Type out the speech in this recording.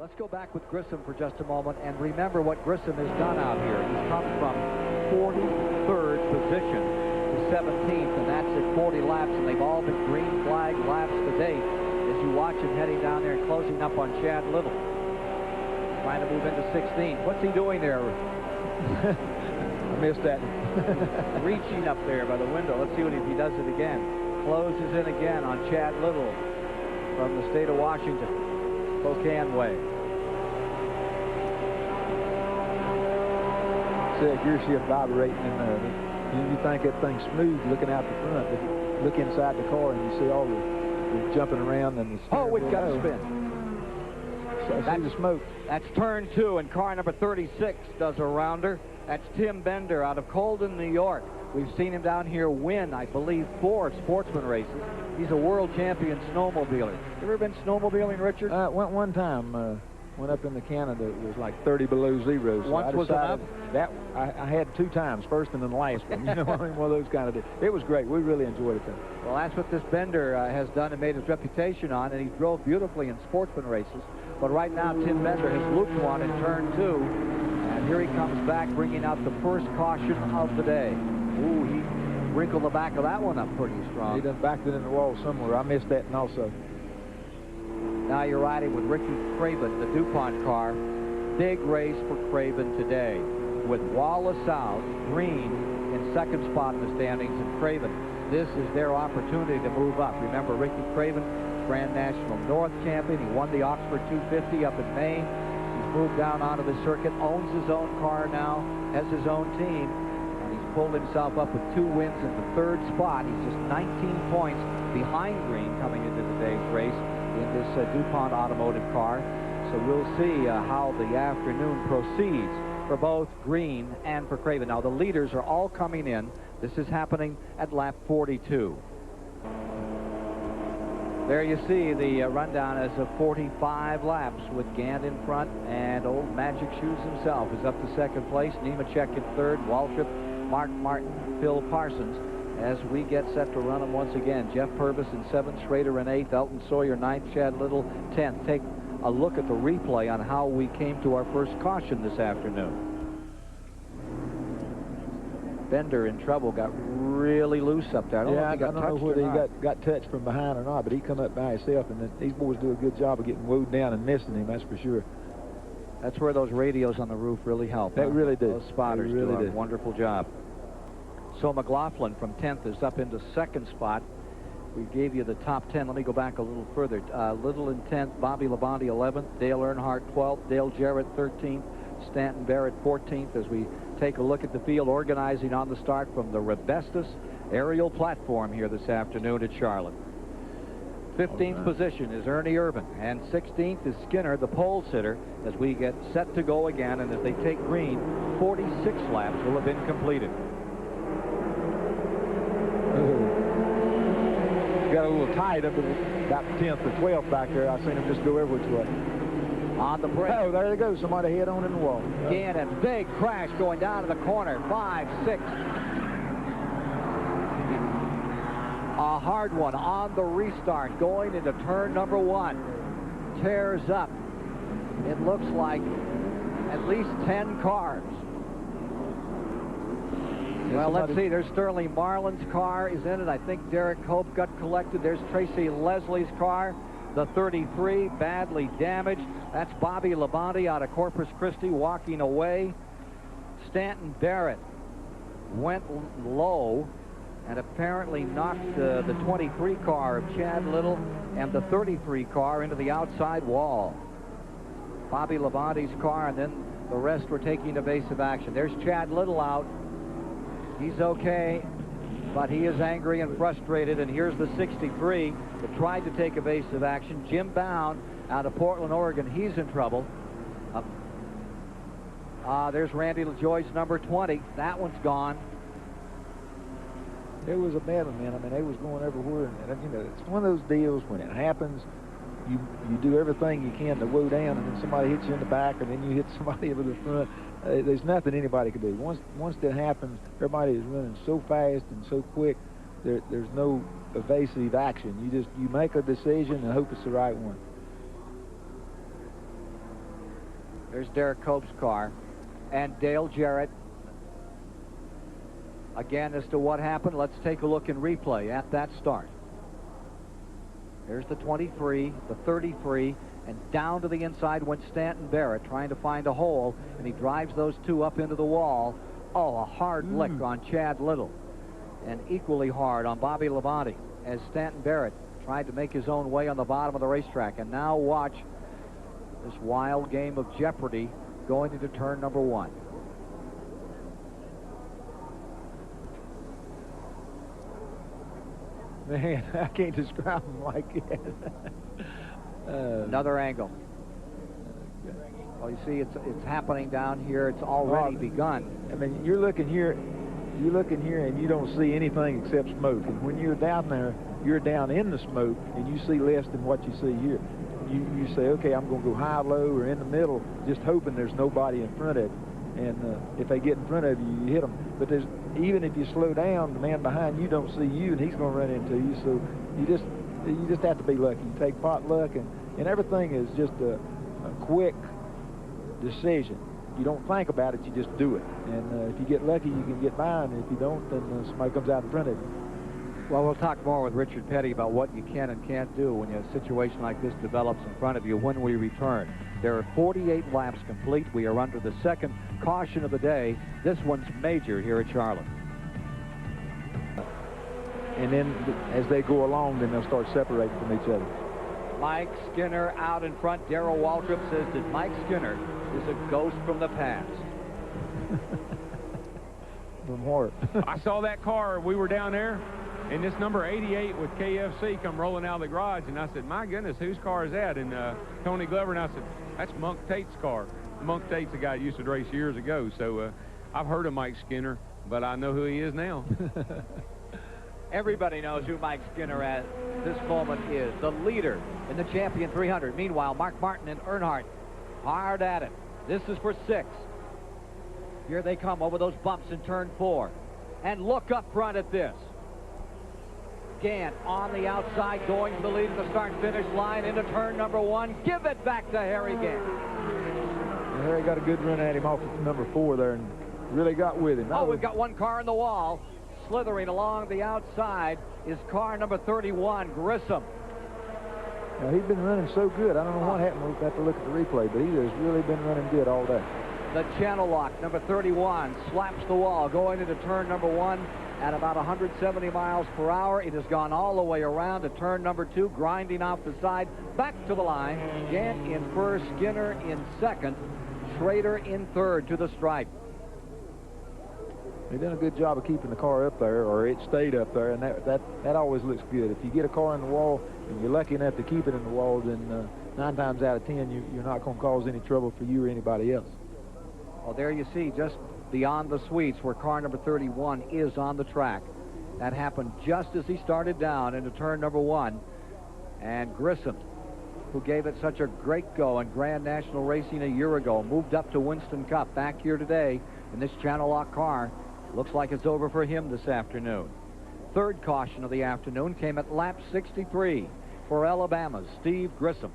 Let's go back with Grissom for just a moment and remember what Grissom has done out here. He's come from 43rd position to 17th, and that's at 40 laps, and they've all been green flag laps to date as you watch him heading down there and closing up on Chad Little. Trying to move into 16th. What's he doing there? I missed that. Reaching up there by the window. Let's see if he does it again. Closes in again on Chad Little from the state of Washington, Spokane way. See that gear shift vibrating in there. You think that thing's smooth looking out the front, but look inside the car and you see all the jumping around and the Oh, we've got a spin. That's the smoke. That's turn 2, and car number 36 does a rounder. That's Tim Bender out of Colden, New York. We've seen him down here win, I believe, 4 sportsman races. He's a world champion snowmobiler. You ever been snowmobiling, Richard? Went one time. Went up into Canada. It was like 30 below zero. So Once was enough? That I had 2 times, first and then the last one. You know, I mean, one of those kind of days. It was great. We really enjoyed it, though. Well, that's what this Bender has done and made his reputation on, and he drove beautifully in sportsman races. But right now, Tim Bender has looped one in turn 2, and here he comes back, bringing out the first caution of the day. Ooh, he wrinkled the back of that one up pretty strong. He done backed it in the wall somewhere. I missed that, and also. Now you're riding with Ricky Craven, the DuPont car. Big race for Craven today, with Wallace out, Green in second spot in the standings, and Craven. This is their opportunity to move up. Remember, Ricky Craven, Grand National North champion. He won the Oxford 250 up in Maine. He's moved down onto the circuit, owns his own car now, has his own team, and he's pulled himself up with 2 wins in the 3rd spot. He's just 19 points behind Green coming into today's race in this DuPont automotive car. So we'll see how the afternoon proceeds for both Green and for Craven. Now the leaders are all coming in. This is happening at lap 42. There you see the rundown as of 45 laps with Gant in front, and old Magic Shoes himself is up to 2nd place. Nemechek in 3rd, Waltrip, Mark Martin, Phil Parsons. As we get set to run them once again, Jeff Purvis in 7th, Schrader in 8th, Elton Sawyer 9th, Chad Little 10th. Take a look at the replay on how we came to our first caution this afternoon. Bender in trouble, got really loose up there. I don't know if he got touched or not. I don't know whether he got touched from behind or not, but he come up by himself, and these boys do a good job of getting woed down and missing him, that's for sure. That's where those radios on the roof really help. They really do. Those spotters really do a wonderful job. So McLaughlin from 10th is up into 2nd spot. We gave you the top 10. Let me go back a little further. Little in 10th, Bobby Labonte 11th, Dale Earnhardt 12th, Dale Jarrett 13th, Stanton Barrett 14th, as we take a look at the field organizing on the start from the Rebestos aerial platform here this afternoon at Charlotte. 15th position is Ernie Irvin, and 16th is Skinner, the pole sitter, as we get set to go again. And if they take Green, 46 laps will have been completed. Got a little tight up at about 10th or 12th back there. I've seen him just go every which way. On the brake. Oh, there they go. Somebody head on in the wall. Again, a big crash going down to the corner. 5, 6. A hard one on the restart going into turn number 1. Tears up. It looks like at least 10 cars. Well, let's see. There's Sterling Marlin's car is in it. I think Derek Hope got collected. There's Tracy Leslie's car, the 33, badly damaged. That's Bobby Labonte out of Corpus Christi walking away. Stanton Barrett went low and apparently knocked the 23 car of Chad Little and the 33 car into the outside wall. Bobby Labonte's car, and then the rest were taking evasive action. There's Chad Little out. He's okay, but he is angry and frustrated. And here's the 63 that tried to take evasive action. Jim Bound out of Portland, Oregon. He's in trouble. There's Randy LaJoie's number 20. That one's gone. It was a bad one, man. I mean, they was going everywhere. And, you know, it's one of those deals when it happens, you do everything you can to woe down, and then somebody hits you in the back, and then you hit somebody over the front. There's nothing anybody can do. Once that happens, everybody is running so fast and so quick. There's no evasive action. You make a decision and hope it's the right one. There's Derek Cope's car. And Dale Jarrett. Again, as to what happened, let's take a look in replay at that start. There's the 23, the 33, and down to the inside went Stanton Barrett, trying to find a hole, and he drives those two up into the wall. Oh, a hard lick on Chad Little, and equally hard on Bobby Labonte as Stanton Barrett tried to make his own way on the bottom of the racetrack. And now watch this wild game of jeopardy going into turn number 1. Man, I can't describe them like that. Another angle. Well, you see, it's happening down here. It's already begun. I mean, you're looking here, and you don't see anything except smoke. And when you're down there, you're down in the smoke, and you see less than what you see here. You say, okay, I'm going to go high, low, or in the middle, just hoping there's nobody in front of you. And if they get in front of you, you hit them. But even if you slow down, the man behind you don't see you, and he's going to run into you. So you just have to be lucky. You take pot luck, and everything is just a quick decision. You don't think about it, you just do it. And if you get lucky, you can get by, and if you don't, then somebody comes out in front of you. Well, we'll talk more with Richard Petty about what you can and can't do when a situation like this develops in front of you when we return. There are 48 laps complete. We are under the second caution of the day. This one's major here at Charlotte. And then as they go along, then they'll start separating from each other. Mike Skinner out in front. Darrell Waltrip says that Mike Skinner is a ghost from the past. From what? I saw that car. We were down there, and this number 88 with KFC come rolling out of the garage, and I said, my goodness, whose car is that? And Tony Glover, and I said, that's Monk Tate's car. Monk Tate's a guy who used to race years ago, so I've heard of Mike Skinner, but I know who he is now. Everybody knows who Mike Skinner at this moment is, the leader in the Champion 300. Meanwhile, Mark Martin and Earnhardt hard at it. This is for 6. Here they come over those bumps in turn 4. And look up front at this. Gant on the outside, going for the lead at the start-finish line into turn number 1. Give it back to Harry Gant. And Harry got a good run at him off of number 4 there and really got with him. Oh, we've got one car in the wall. Slithering along the outside is car number 31, Grissom. Now, he's been running so good. I don't know what happened. We'll have to look at the replay, but he has really been running good all day. The channel lock, number 31, slaps the wall going into turn number 1 at about 170 miles per hour. It has gone all the way around to turn number 2, grinding off the side, back to the line. Gant in first, Skinner in second, Schrader in third to the stripe. They've done a good job of keeping the car up there, or it stayed up there, and that always looks good. If you get a car in the wall and you're lucky enough to keep it in the wall, then 9 times out of 10, you're not going to cause any trouble for you or anybody else. Well, there you see, just beyond the suites where car number 31 is on the track. That happened just as he started down into turn number 1. And Grissom, who gave it such a great go in Grand National Racing a year ago, moved up to Winston Cup back here today in this channel lock car. Looks like it's over for him this afternoon. Third caution of the afternoon came at lap 63 for Alabama's Steve Grissom.